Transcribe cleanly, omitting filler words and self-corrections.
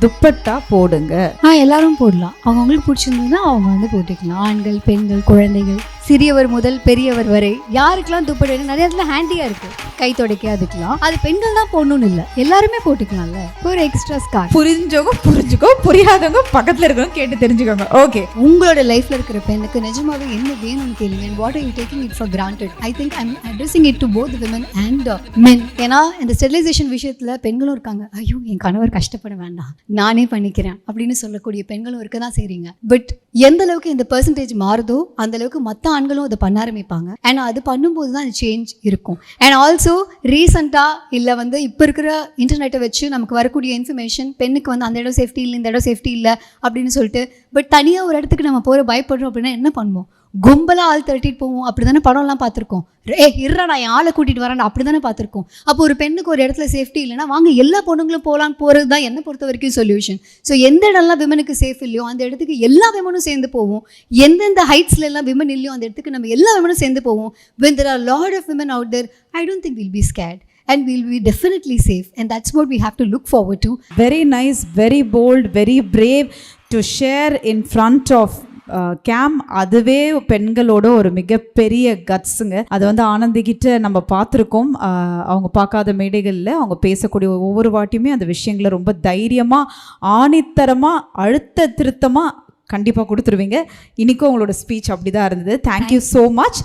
துப்பட்டா போடுங்க. எல்லாரும் போடலாம். அவங்களுக்கு பிடிச்சிருந்ததுன்னா அவங்க வந்து போட்டுக்கலாம். ஆண்கள், பெண்கள், குழந்தைகள், சிறியவர் முதல் பெரியவர் வரை யாருக்கெல்லாம் துப்பட்டா நிறைய இடத்துல ஹேண்டியா இருக்கு, கை துடைக்க அதுக்கெல்லாம். அது பெண்கள் தான் போடணும்னு இல்லை, எல்லாருமே போட்டுக்கலாம்ல. ஒரு எக்ஸ்ட்ரா ஸ்கார்ஃப். புரிஞ்சவங்க புரிஞ்சுக்கோ, புரியாதவங்க பக்கத்துல இருக்கவங்க கேட்டு தெரிஞ்சுக்கோங்க. ஓகே, உங்களோட லைஃப்ல இருக்கிற பெண்ணுக்கு நிஜமாவே என்ன வேணும்னு கேளுங்க. And what are you taking it for granted? I think I'm addressing it to both women and men. ஏன்னா இந்த ஸ்டெரிலைசேஷன் விஷயத்துல பெண்களும் இருக்காங்க. ஐயோ என் கணவர் கஷ்டப்பட வேண்டாம், நானே பண்ணிக்கிறேன் அப்படின்னு சொல்லக்கூடிய பெண்களும் இருக்க தான் செய்றீங்க. பட் எந்த அளவுக்கு இந்த பெர்சன்டேஜ் மாறுதோ அந்த அளவுக்கு மற்ற ஆண்களும் அதை பண்ண ஆரம்பிப்பாங்க. ஏன்னா அது பண்ணும்போது தான் அந்த சேஞ்ச் இருக்கும். அண்ட் ஆல்சோ ரீசெண்டாக இல்லை வந்து இப்போ இருக்கிற இன்டர்நெட்டை வச்சு நமக்கு வரக்கூடிய இன்ஃபர்மேஷன், பெண்ணுக்கு வந்து அந்த இடம் சேஃப்டி இல்லை, இந்த இடம் சேஃப்டி இல்லை அப்படின்னு சொல்லிட்டு, பட் தனியாக ஒரு இடத்துக்கு நம்ம போகிற பயப்படுறோம் அப்படின்னா என்ன பண்ணுவோம்? கும்பலாக ஆள் திரட்டிட்டு போவோம். அப்படி தானே படம்லாம் பார்த்துருக்கோம். இருறா நான் என் ஆளை கூட்டிகிட்டு வரேன் அப்படி தானே பார்த்துருக்கோம். அப்போ ஒரு பெண்ணுக்கு ஒரு இடத்துல சேஃப்டி இல்லைன்னா வாங்க எல்லா பொண்ணுங்களும் போகலான்னு போகிறது தான் என்னை பொறுத்த வரைக்கும் சொல்யூஷன். ஸோ எந்த இடம்லாம் விமனுக்கு சேஃப் இல்லையோ அந்த இடத்துக்கு எல்லா விமனும் சேர்ந்து போவோம். எந்தெந்த ஹைட்ஸ்ல எல்லாம் விமன் இல்லையோ அந்த இடத்துக்கு நம்ம எல்லா விமனும் சேர்ந்து போவோம். When there are a lot of women out there, I don't think we'll be scared. And we'll be definitely safe. And that's what we have to look forward to. Very nice, very bold, very brave to share in front of game. அதுவே பெண்களோட ஒரு மிகப்பெரிய கட்ஸுங்க. அது வந்து ஆனந்திக்கிட்ட நம்ம பார்த்துருக்கோம். அவங்க பார்க்காத மேடைகளில் அவங்க பேசக்கூடிய ஒவ்வொரு வாட்டியுமே அந்த விஷயங்களை ரொம்ப தைரியமாக, ஆணித்தரமாக, அழுத்த திருத்தமாக கண்டிப்பாக கொடுத்துருவீங்க. இன்றைக்கும் உங்களோட ஸ்பீச் அப்படி தான் இருந்தது. Thank you so much.